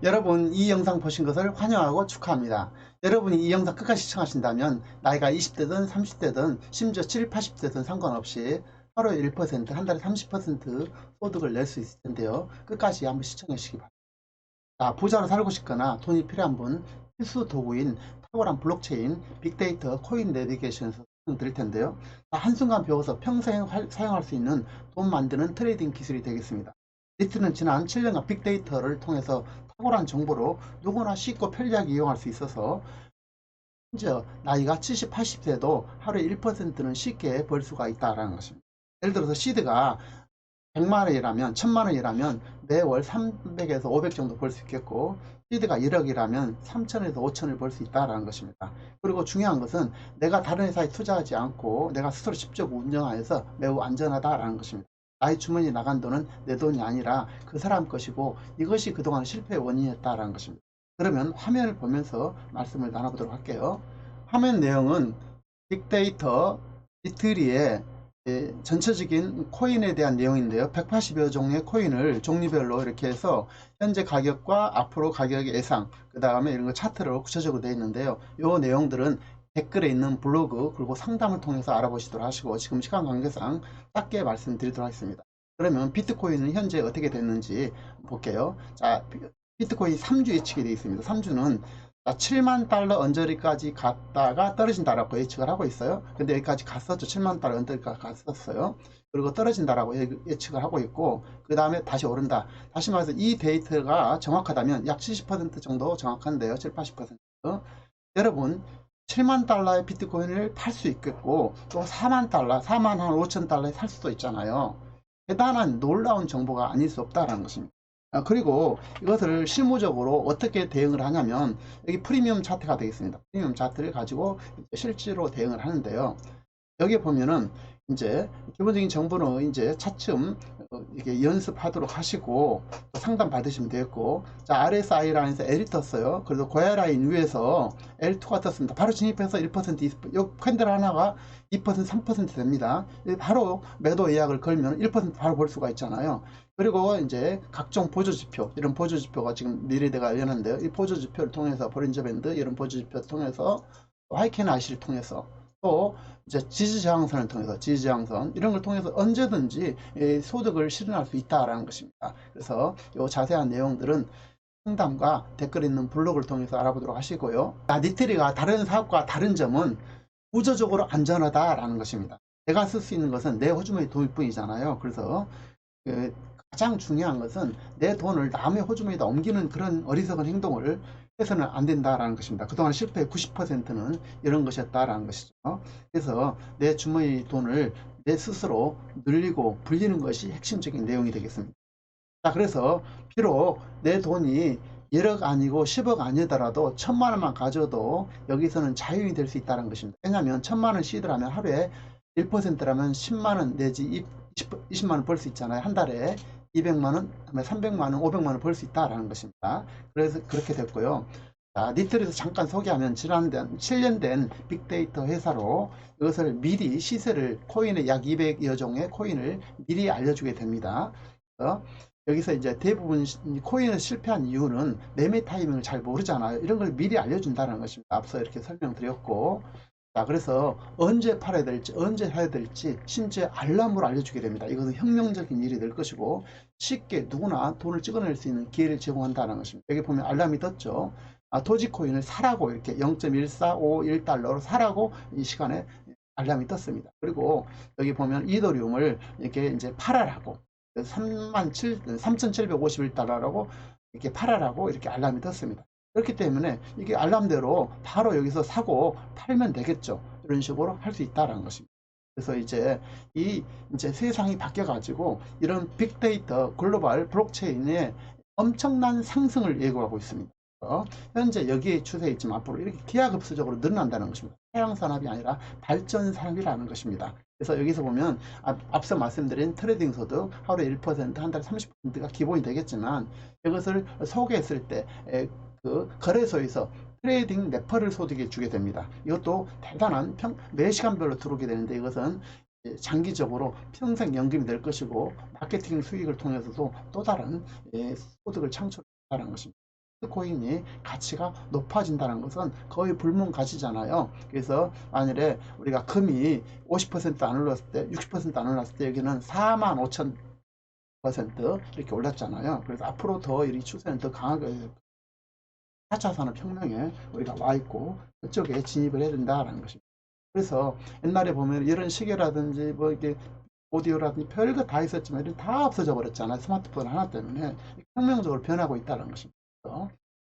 여러분, 이 영상 보신 것을 환영하고 축하합니다. 여러분이 이 영상 끝까지 시청하신다면 나이가 20대든 30대든 심지어 7, 80대든 상관없이 하루에 1%, 한 달에 30% 소득을 낼 수 있을 텐데요. 끝까지 한번 시청해 주시기 바랍니다. 부자로 살고 싶거나 돈이 필요한 분, 필수 도구인 탁월한 블록체인, 빅데이터, 코인 내비게이션에서 드릴 텐데요. 한순간 배워서 평생 사용할 수 있는 돈 만드는 트레이딩 기술이 되겠습니다. 리트는 지난 7년간 빅데이터를 통해서 탁월한 정보로 누구나 쉽고 편리하게 이용할 수 있어서 심지어 나이가 70, 80세도 하루에 1%는 쉽게 벌 수가 있다는 것입니다. 예를 들어서 시드가 100만원이라면 1000만원이라면 매월 300에서 500 정도 벌 수 있겠고, 시드가 1억이라면 3000에서 5000을 벌 수 있다는 것입니다. 그리고 중요한 것은 내가 다른 회사에 투자하지 않고 내가 스스로 직접 운영하여서 매우 안전하다는 것입니다. 나의 주머니에 나간 돈은 내 돈이 아니라 그 사람 것이고, 이것이 그동안 실패의 원인이었다는 것입니다. 그러면 화면을 보면서 말씀을 나눠보도록 할게요. 화면 내용은 빅데이터 리트리의 전체적인 코인에 대한 내용인데요. 180여 종의 코인을 종류별로 이렇게 해서 현재 가격과 앞으로 가격의 예상, 그 다음에 이런 거 차트로 구체적으로 되어 있는데요. 이 내용들은 댓글에 있는 블로그 그리고 상담을 통해서 알아보시도록 하시고, 지금 시간 관계상 짧게 말씀드리도록 하겠습니다. 그러면 비트코인은 현재 어떻게 됐는지 볼게요. 자, 비트코인 3주 예측이 되어 있습니다. 3주는 7만 달러 언저리까지 갔다가 떨어진다라고 예측을 하고 있어요. 근데 여기까지 갔었죠. 7만 달러 언저리까지 갔었어요. 그리고 떨어진다라고 예측을 하고 있고, 그 다음에 다시 오른다. 다시 말해서 이 데이터가 정확하다면 약 70% 정도 정확한데요. 7, 80%. 여러분, 7만 달러의 비트코인을 팔 수 있겠고, 또 4만 달러, 4만 한 5천 달러에 살 수도 있잖아요. 대단한 놀라운 정보가 아닐 수 없다는 것입니다. 그리고 이것을 실무적으로 어떻게 대응을 하냐면, 여기 프리미엄 차트가 되겠습니다. 프리미엄 차트를 가지고 실제로 대응을 하는데요. 여기 보면은 이제 기본적인 정보는 이제 차츰 이렇게 연습하도록 하시고 상담 받으시면 되겠고, 자, RSI 라인에서 L이 떴어요. 그래서 고야 라인 위에서 L2가 떴습니다. 바로 진입해서 1%, 요 캔들 하나가 2%, 3% 됩니다. 바로 매도 예약을 걸면 1% 바로 볼 수가 있잖아요. 그리고 이제 각종 보조지표, 이런 보조지표가 지금 미래대가 열렸는데요. 이 보조지표를 통해서 보린저 밴드 이런 보조지표를 통해서 하이켄 IC를 통해서 또 이제 지지저항선을 통해서 지지저항선 이런 걸 통해서 언제든지 소득을 실현할 수 있다라는 것입니다. 그래서 이 자세한 내용들은 상담과 댓글 있는 블로그를 통해서 알아보도록 하시고요. 니트리가 다른 사업과 다른 점은 구조적으로 안전하다라는 것입니다. 내가 쓸 수 있는 것은 내 호주머니 돈일 뿐이잖아요. 그래서 가장 중요한 것은 내 돈을 남의 호주머니에다 옮기는 그런 어리석은 행동을 해서는 안 된다라는 것입니다. 그동안 실패의 90%는 이런 것이었다라는 것이죠. 그래서 내 주머니 돈을 내 스스로 늘리고 불리는 것이 핵심적인 내용이 되겠습니다. 자, 그래서 비록 내 돈이 1억 아니고 10억 아니더라도 1000만 원만 가져도 여기서는 자유인이 될 수 있다는 것입니다. 왜냐하면 1000만 원 시드라면 하루에 1%라면 10만 원 내지 20만 원 벌 수 있잖아요. 한 달에 200만 원, 300만 원, 500만 원 벌 수 있다라는 것입니다. 그래서 그렇게 됐고요. 자, 니트리에서 잠깐 소개하면 지난 7년 된 빅데이터 회사로 이것을 미리 시세를 코인의 약 200여 종의 코인을 미리 알려주게 됩니다. 여기서 이제 대부분 코인을 실패한 이유는 매매 타이밍을 잘 모르잖아요. 이런 걸 미리 알려준다는 것입니다. 앞서 이렇게 설명드렸고, 자, 그래서 언제 팔아야 될지 언제 사야 될지 심지어 알람으로 알려주게 됩니다. 이것은 혁명적인 일이 될 것이고 쉽게 누구나 돈을 찍어낼 수 있는 기회를 제공한다는 것입니다. 여기 보면 알람이 떴죠. 도지코인을 사라고 이렇게 0.1451달러로 사라고 이 시간에 알람이 떴습니다. 그리고 여기 보면 이더리움을 이렇게 이제 팔아라고 3751달러라고 이렇게 팔아라고 이렇게 알람이 떴습니다. 그렇기 때문에 이게 알람대로 바로 여기서 사고 팔면 되겠죠. 이런 식으로 할 수 있다는 것입니다. 그래서 이제 이제 세상이 바뀌어 가지고 이런 빅데이터 글로벌 블록체인의 엄청난 상승을 예고하고 있습니다. 현재 여기에 추세에 있지만 앞으로 이렇게 기하급수적으로 늘어난다는 것입니다. 해양산업이 아니라 발전산업이라는 것입니다. 그래서 여기서 보면 앞서 말씀드린 트레이딩 소득 하루에 1%, 한 달에 30%가 기본이 되겠지만, 이것을 소개했을 때 그 거래소에서 트레이딩 레퍼럴 소득에 주게 됩니다. 이것도 대단한 매 시간별로 들어오게 되는데, 이것은 장기적으로 평생 연금이 될 것이고 마케팅 수익을 통해서도 또 다른 소득을 창출한다는 것입니다. 비트코인이 가치가 높아진다는 것은 거의 불문가치잖아요. 그래서 만일에 우리가 금이 50%안 올랐을 때, 60%안 올랐을 때 여기는 45,000% 이렇게 올랐잖아요. 그래서 앞으로 더 이 추세는 더 강하게 4차 산업혁명에 우리가 와 있고 그쪽에 진입을 해야 된다라는 것입니다. 그래서 옛날에 보면 이런 시계라든지 뭐 이게 오디오라든지 별거 다 있었지만 이런 다 없어져 버렸잖아요. 스마트폰 하나 때문에 혁명적으로 변하고 있다는 것입니다.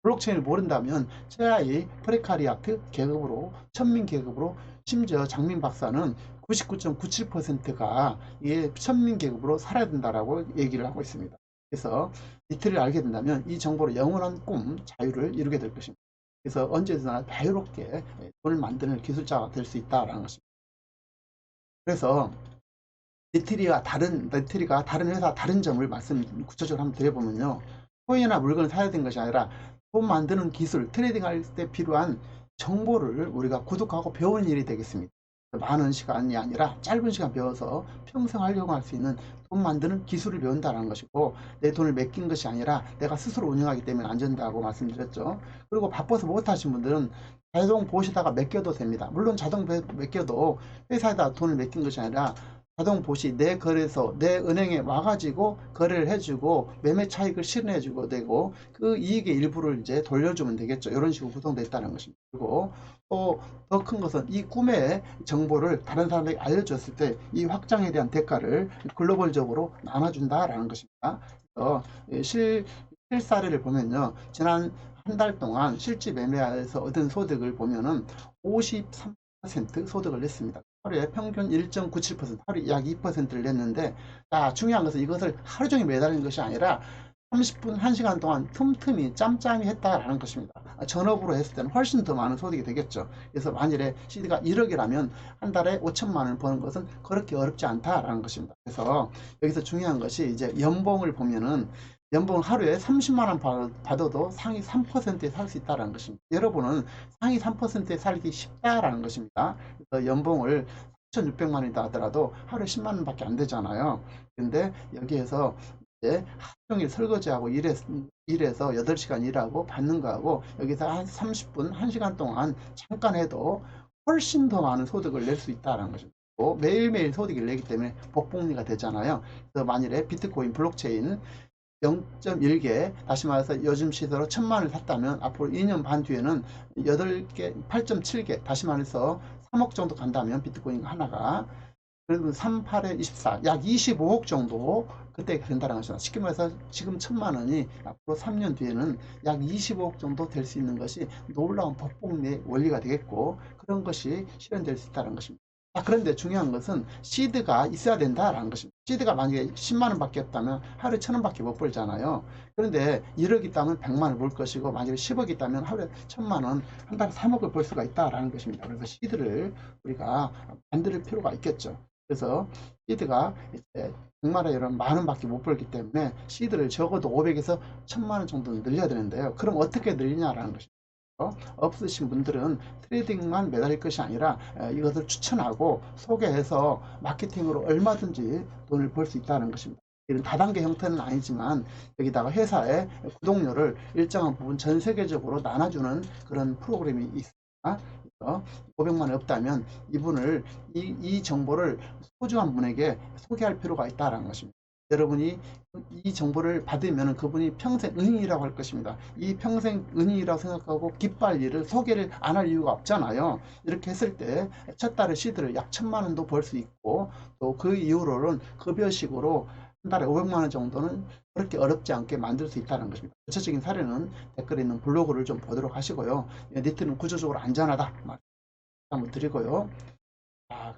블록체인을 모른다면 최하위 프레카리아트 계급으로 천민 계급으로 심지어 장민 박사는 99.97%가 이게 천민 계급으로 살아야 된다라고 얘기를 하고 있습니다. 그래서 이틀을 알게 된다면 이 정보로 영원한 꿈, 자유를 이루게 될 것입니다. 그래서 언제나 자유롭게 돈을 만드는 기술자가 될 수 있다는 것입니다. 그래서 리트리가 다른 회사 다른 점을 말씀 구체적으로 한번 드려보면요. 코인이나 물건을 사야 되는 것이 아니라 돈 만드는 기술, 트레이딩 할 때 필요한 정보를 우리가 구독하고 배우는 일이 되겠습니다. 많은 시간이 아니라 짧은 시간 배워서 평생 활용할 수 있는 돈 만드는 기술을 배운다는 것이고, 내 돈을 맡긴 것이 아니라 내가 스스로 운영하기 때문에 안전하다고 말씀드렸죠. 그리고 바빠서 못하신 분들은 자동 보시다가 맡겨도 됩니다. 물론 자동 맡겨도 회사에다 돈을 맡긴 것이 아니라 자동 보시 내 거래소 내 은행에 와가지고 거래를 해주고 매매 차익을 실현해주고 되고 그 이익의 일부를 이제 돌려주면 되겠죠. 이런 식으로 구성되어 있다는 것입니다. 그리고 또 더 큰 것은 이 꿈의 정보를 다른 사람에게 알려줬을 때 이 확장에 대한 대가를 글로벌적으로 나눠준다라는 것입니다. 그래서 실사례를 보면요. 지난 한 달 동안 실지 매매에서 얻은 소득을 보면은 53% 소득을 냈습니다. 하루에 평균 1.97%, 하루에 약 2%를 냈는데, 자, 중요한 것은 이것을 하루 종일 매달리는 것이 아니라 30분, 1시간 동안 틈틈이 짬짬이 했다라는 것입니다. 전업으로 했을 때는 훨씬 더 많은 소득이 되겠죠. 그래서 만일에 CD가 1억이라면 한 달에 5천만 원을 버는 것은 그렇게 어렵지 않다라는 것입니다. 그래서 여기서 중요한 것이 이제 연봉을 보면은 연봉 하루에 30만 원 받아도 상위 3%에 살 수 있다는 것입니다. 여러분은 상위 3%에 살기 쉽다라는 것입니다. 그래서 연봉을 3,600만 원이다 하더라도 하루에 10만 원밖에 안 되잖아요. 근데 여기에서 이제 하루 종일 설거지하고 일해서 8시간 일하고 받는 거하고 여기서 한 30분, 1시간 동안 잠깐 해도 훨씬 더 많은 소득을 낼 수 있다는 것입니다. 매일매일 소득을 내기 때문에 복복리가 되잖아요. 그래서 만일에 비트코인 블록체인 0.1개, 다시 말해서 요즘 시세로 1,000만을 샀다면 앞으로 2년 반 뒤에는 8개, 8.7개, 다시 말해서 3억 정도 간다면 비트코인 하나가, 그래도 38에 24, 약 25억 정도 그때 된다는 것이다. 쉽게 말해서 지금 1,000만 원이 앞으로 3년 뒤에는 약 25억 정도 될 수 있는 것이 놀라운 법복리의 원리가 되겠고, 그런 것이 실현될 수 있다는 것입니다. 그런데 중요한 것은 시드가 있어야 된다라는 것입니다. 시드가 만약에 10만 원밖에 없다면 하루에 1,000원밖에 못 벌잖아요. 그런데 1억 있다면 100만 원을 벌 것이고, 만약에 10억 있다면 하루에 1,000만 원, 한 달에 3억을 벌 수가 있다라는 것입니다. 그래서 시드를 우리가 만들 필요가 있겠죠. 그래서 시드가 이제 100만 원 이런 만 원밖에 못 벌기 때문에 시드를 적어도 500에서 1,000만 원 정도는 늘려야 되는데요. 그럼 어떻게 늘리냐라는 것입니다. 없으신 분들은 트레이딩만 매달릴 것이 아니라 이것을 추천하고 소개해서 마케팅으로 얼마든지 돈을 벌 수 있다는 것입니다. 이런 다단계 형태는 아니지만 여기다가 회사의 구독료를 일정한 부분 전 세계적으로 나눠주는 그런 프로그램이 있습니다. 500만 원 없다면 이분을 이 정보를 소중한 분에게 소개할 필요가 있다는 것입니다. 여러분이 이 정보를 받으면 그분이 평생 은인이라고 할 것입니다. 이 평생 은인이라고 생각하고 기뻐할 일을 소개를 안 할 이유가 없잖아요. 이렇게 했을 때 첫 달에 시드를 약 1,000만 원도 벌 수 있고, 또 그 이후로는 급여식으로 한 달에 500만 원 정도는 그렇게 어렵지 않게 만들 수 있다는 것입니다. 구체적인 사례는 댓글에 있는 블로그를 좀 보도록 하시고요. 니트는 구조적으로 안전하다 한번 드리고요.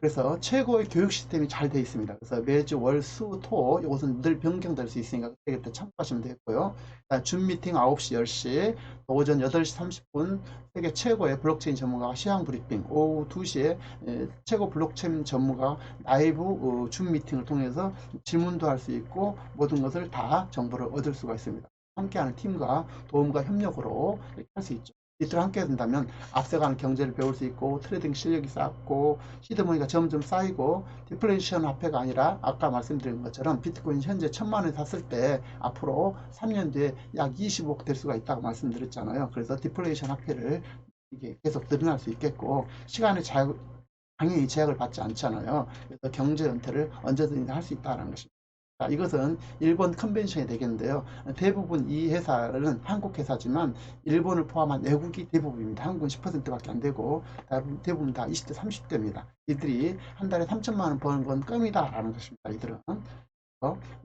그래서 최고의 교육 시스템이 잘 되어 있습니다. 그래서 매주 월, 수, 토 이것은 늘 변경될 수 있으니까 그때 참고하시면 되겠고요. 줌 미팅 9시, 10시, 오전 8시 30분 세계 최고의 블록체인 전문가 시황 브리핑, 오후 2시에 최고 블록체인 전문가 라이브 줌 미팅을 통해서 질문도 할 수 있고 모든 것을 다 정보를 얻을 수가 있습니다. 함께하는 팀과 도움과 협력으로 이렇게 할 수 있죠. 이틀 함께 된다면 앞서가는 경제를 배울 수 있고 트레이딩 실력이 쌓고 시드머니가 점점 쌓이고 디플레이션 화폐가 아니라 아까 말씀드린 것처럼 비트코인 현재 1,000만 원에 샀을 때 앞으로 3년 뒤에 약 25억 될 수가 있다고 말씀드렸잖아요. 그래서 디플레이션 화폐를 이게 계속 늘어날 수 있겠고 시간의 당연히 제약을 받지 않잖아요. 그래서 경제 은퇴를 언제든지 할 수 있다는 것입니다. 자, 이것은 일본 컨벤션이 되겠는데요. 대부분 이 회사는 한국 회사지만 일본을 포함한 외국이 대부분입니다. 한국은 10%밖에 안 되고 대부분 다 20대 30대입니다. 이들이 한 달에 3천만 원 버는 건 껌이다라는 것입니다. 이들은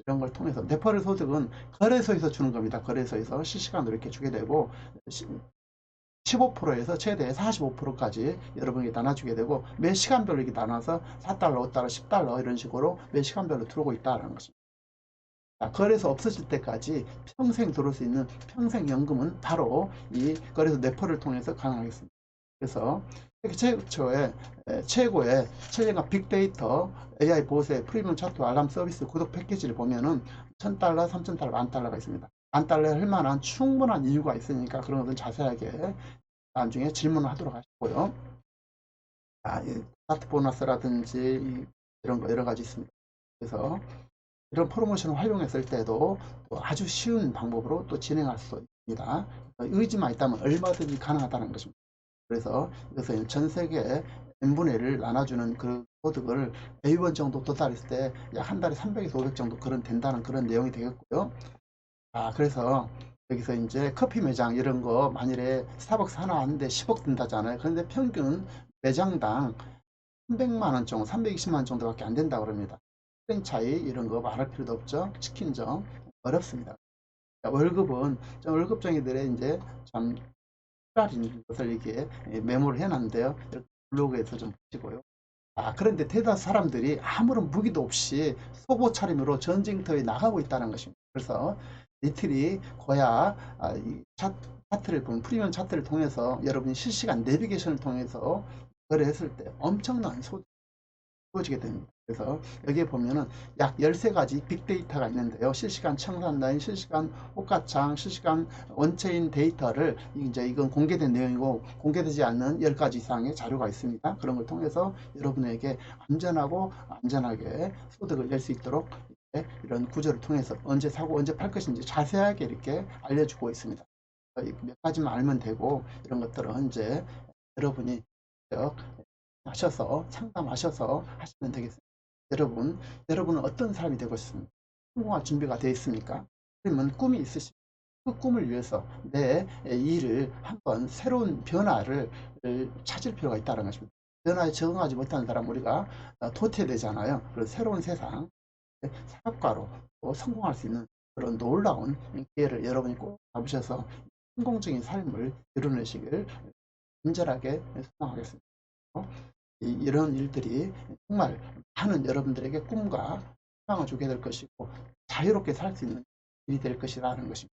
이런 걸 통해서 레퍼럴 소득은 거래소에서 주는 겁니다. 거래소에서 실시간으로 이렇게 주게 되고 15%에서 최대 45%까지 여러분에게 나눠주게 되고 매 시간별로 이렇게 나눠서 4달러, 5달러, 10달러 이런 식으로 매 시간별로 들어오고 있다는 것입니다. 거래소 없어질 때까지 평생 들어올 수 있는 평생연금은 바로 이 거래소 네퍼를 통해서 가능하겠습니다. 그래서 최고의 7년간 빅데이터 AI 보세 프리미엄 차트 알람 서비스 구독 패키지를 보면은 1,000달러, 3,000달러, 10,000달러가 있습니다. 10,000달러 할 만한 충분한 이유가 있으니까 그런 것은 자세하게 나중에 질문을 하도록 하시고요. 스타트 보너스라든지 이런 거 여러 가지 있습니다. 그래서 이런 프로모션을 활용했을 때도 또 아주 쉬운 방법으로 또 진행할 수 있습니다. 의지만 있다면 얼마든지 가능하다는 것입니다. 그래서 이것은 전 세계 n분의 1을 나눠주는 그 소득을 100원 정도 도달했을 때 약 한 달에 300에서 500 정도 그런 된다는 그런 내용이 되겠고요. 그래서 여기서 이제 커피 매장 이런 거 만일에 스타벅스 하나 하는데 10억 든다잖아요. 그런데 평균 매장당 300만 원 정도, 320만 원 정도밖에 안 된다고 그럽니다. 프랜차이 이런 거 말할 필요도 없죠. 치킨점 어렵습니다. 월급은 월급쟁이들의 이제 참 출발인 것을 이렇게 메모를 해놨는데요. 블로그에서 좀 보시고요. 그런데 대다수 사람들이 아무런 무기도 없이 소보 차림으로 전쟁터에 나가고 있다는 것입니다. 그래서 이틀이 거야 이 차트를 보면 프리미엄 차트를 통해서 여러분이 실시간 내비게이션을 통해서 거래했을 때 엄청난 소득이 주어지게 됩니다. 그래서 여기에 보면은 약 13가지 빅데이터가 있는데요. 실시간 청산 라인, 실시간 호가창, 실시간 원체인 데이터를 이제 이건 공개된 내용이고 공개되지 않는 10가지 이상의 자료가 있습니다. 그런 걸 통해서 여러분에게 안전하고 안전하게 소득을 낼 수 있도록 이런 구조를 통해서 언제 사고 언제 팔 것인지 자세하게 이렇게 알려주고 있습니다. 몇 가지만 알면 되고 이런 것들은 이제 여러분이 하셔서 상담하셔서 하시면 되겠습니다. 여러분은 어떤 사람이 되고 싶습니까? 성공할 준비가 되어 있습니까? 그러면 꿈이 있으십니까? 그 꿈을 위해서 내 일을 한번 새로운 변화를 찾을 필요가 있다는 것입니다. 변화에 적응하지 못하는 사람 우리가 도태되잖아요. 그래서 새로운 세상 사업가로 성공할 수 있는 그런 놀라운 기회를 여러분이 꼭 잡으셔서 성공적인 삶을 이루내시길 간절하게 소망하겠습니다. 이런 일들이 정말 많은 여러분들에게 꿈과 희망을 주게 될 것이고 자유롭게 살 수 있는 일이 될 것이라는 것입니다.